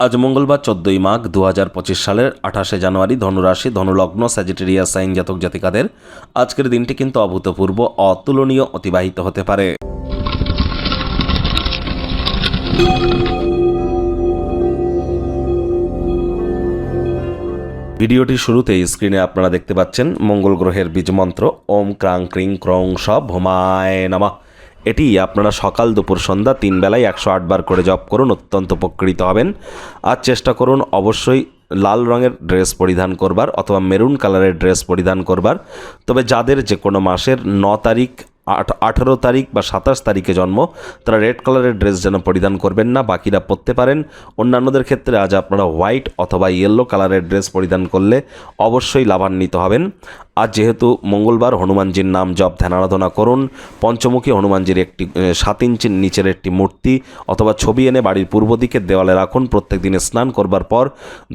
আজ মঙ্গলবার 14ই মাঘ 2025 সালের 28শে জানুয়ারি ধনুরাশি ধনুলগ্ন স্যাজিটেরিয়াস সাইন জাতক জাতিকাদের আজকের দিনটি কিন্তু অভূতপূর্ব অতুলনীয় অতিবাহিত হতে পারে। ভিডিওটির শুরুতেই স্ক্রিনে আপনারা দেখতে পাচ্ছেন মঙ্গল গ্রহের বীজমন্ত্র ওম ক্রাং ক্রিং ক্রং শ ভোমায় নমঃ। এটি আপনারা সকাল দুপুর সন্ধ্যা 3 বেলায় 108 বার করে জপ করুন, অত্যন্ত উপকৃত হবেন। আর চেষ্টা করুন অবশ্যই লাল রঙের ড্রেস পরিধান করবার অথবা মেরুন কালারের ড্রেস পরিধান করবার। তবে যাদের যে কোনো মাসের 9 তারিখ 18 তারিখ বা 27 তারিখে জন্ম তারা রেড কালারের ড্রেস যেন পরিধান করবেন না, বাকিরা পরতে পারেন। অন্যান্যদের ক্ষেত্রে আজ আপনারা হোয়াইট অথবা ইয়েলো কালারের ড্রেস পরিধান করলে অবশ্যই লাভান্বিত হবেন। আজ যেহেতু মঙ্গলবার, হনুমানজির নাম জপ ধ্যান আরাধনা করুন। পঞ্চমুখী হনুমানজির একটি 7 ইঞ্চির নিচের একটি মূর্তি অথবা ছবি এনে বাড়ির পূর্ব দিকের দেওয়ালে রাখুন। প্রত্যেক দিনে স্নান করবার পর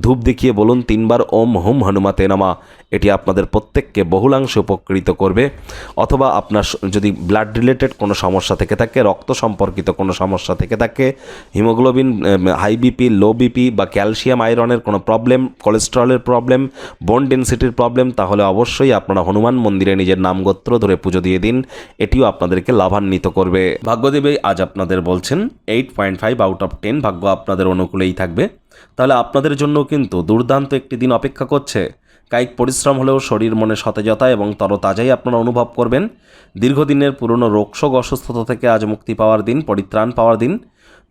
ধূপ দেখিয়ে বলুন 3 বার ওম হুম হনুমাতে নমঃ। এটি আপনাদের প্রত্যেককে বহুলাংশে উপকৃত করবে। অথবা আপনার যদি ব্লাড রিলেটেড কোনো সমস্যা থেকে থাকে, রক্ত সম্পর্কিত কোনো সমস্যা থেকে থাকে, haemoglobin, high BP, low BP বা ক্যালসিয়াম আয়রনের কোনো প্রবলেম, কোলেস্টেরলের প্রবলেম, বোন ডেন্সিটির প্রবলেম, তাহলে অবশ্যই আপনারা হনুমান মন্দিরে নিজের নামগোত্র ধরে পুজো দিয়ে দিন। এটিও আপনাদেরকে লাভান্বিত করবে। ভাগ্যদেবী আজ আপনাদের বলছেন 8.5 আউট অফ 10 ভাগ্য আপনাদের অনুকূলেই থাকবে। তাহলে আপনাদের জন্য কিন্তু দুর্দান্ত একটি দিন অপেক্ষা করছে। কায়িক পরিশ্রম হলেও শরীর মনে সতেজতা এবং তরতাজাই আপনারা অনুভব করবেন। দীর্ঘদিনের পুরনো রোগশোক অসুস্থতা থেকে আজ মুক্তি পাওয়ার দিন, পরিত্রাণ পাওয়ার দিন।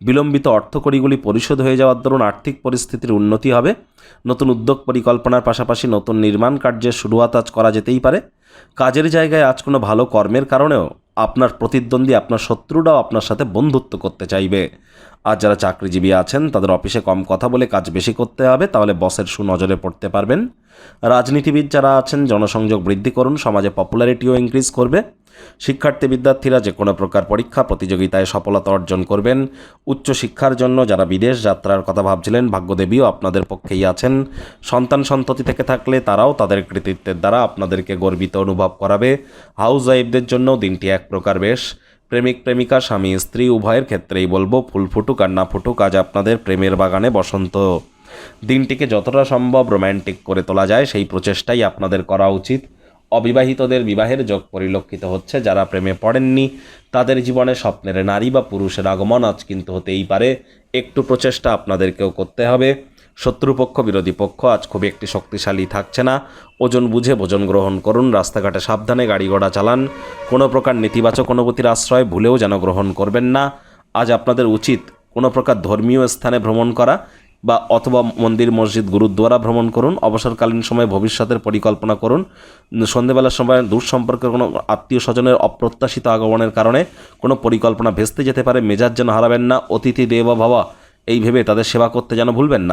বিলম্বিত অর্থকড়িগুলি পরিশোধ হয়ে যাওয়ার দরুন আর্থিক পরিস্থিতির উন্নতি হবে। নতুন উদ্যোগ পরিকল্পনার পাশাপাশি নতুন নির্মাণ কার্যের শুরুয়াত আজ করা যেতেই পারে। কাজের জায়গায় আজ কোনো ভালো কর্মের কারণেও আপনার প্রতিদ্বন্দ্বী, আপনার শত্রুরাও আপনার সাথে বন্ধুত্ব করতে চাইবে। আর যারা চাকরিজীবী আছেন তাদের অফিসে কম কথা বলে কাজ বেশি করতে হবে, তাহলে বসের সুনজরে পড়তে পারবেন। রাজনীতিবিদ যারা আছেন জনসংযোগ বৃদ্ধি করুন, সমাজে পপুলারিটিও ইনক্রিজ করবে। শিক্ষার্থী বিদ্যার্থীরা যে কোনো প্রকার পরীক্ষা প্রতিযোগিতায় সফলতা অর্জন করবেন। উচ্চশিক্ষার জন্য যারা বিদেশ যাত্রার কথা ভাবছিলেন ভাগ্যদেবীও আপনাদের পক্ষেই আছেন। সন্তান সন্ততি থেকে থাকলে তারাও তাদের কৃতিত্বের দ্বারা আপনাদেরকে গর্বিত অনুভব করাবে। হাউস ওয়াইফদের জন্য দিনটি এক প্রকার বেশ। প্রেমিক প্রেমিকা, স্বামী স্ত্রী উভয়ের ক্ষেত্রেই বলবো ফুল ফুটুক আর না ফুটুক, আজ আপনাদের প্রেমের বাগানে বসন্ত। দিনটিকে যতটা সম্ভব রোম্যান্টিক করে তোলা যায় সেই প্রচেষ্টাই আপনাদের করা উচিত। অবিবাহিতদের বিবাহের যোগ পরিলক্ষিত হচ্ছে। যারা প্রেমে পড়েননি তাদের জীবনে স্বপ্নের নারী বা পুরুষের আগমন আজ কিন্তু হতেই পারে। একটু প্রচেষ্টা আপনাদেরকেও করতে হবে। শত্রুপক্ষ, বিরোধী পক্ষ আজ খুব একটি শক্তিশালী থাকছে না। ওজন বুঝে ভোজন গ্রহণ করুন। রাস্তাঘাটে সাবধানে গাড়ি ঘোড়া চালান। কোনো প্রকার নেতিবাচক অনুভূতির আশ্রয় ভুলেও যেন গ্রহণ করবেন না। আজ আপনাদের উচিত কোনো প্রকার ধর্মীয় স্থানে ভ্রমণ করা বা অথবা মন্দির, মসজিদ, গুরুদ্বারা ভ্রমণ করুন। অবসরকালীন সময়ে ভবিষ্যতের পরিকল্পনা করুন। সন্ধ্যেবেলার সময় দূর সম্পর্কের কোনো আত্মীয় স্বজনের অপ্রত্যাশিত আগমনের কারণে কোনো পরিকল্পনা ভেস্তে যেতে পারে। মেজাজ যেন হারাবেন না। অতিথি দেব ভব এই ভেবে তাদের সেবা করতে যেন ভুলবেন না।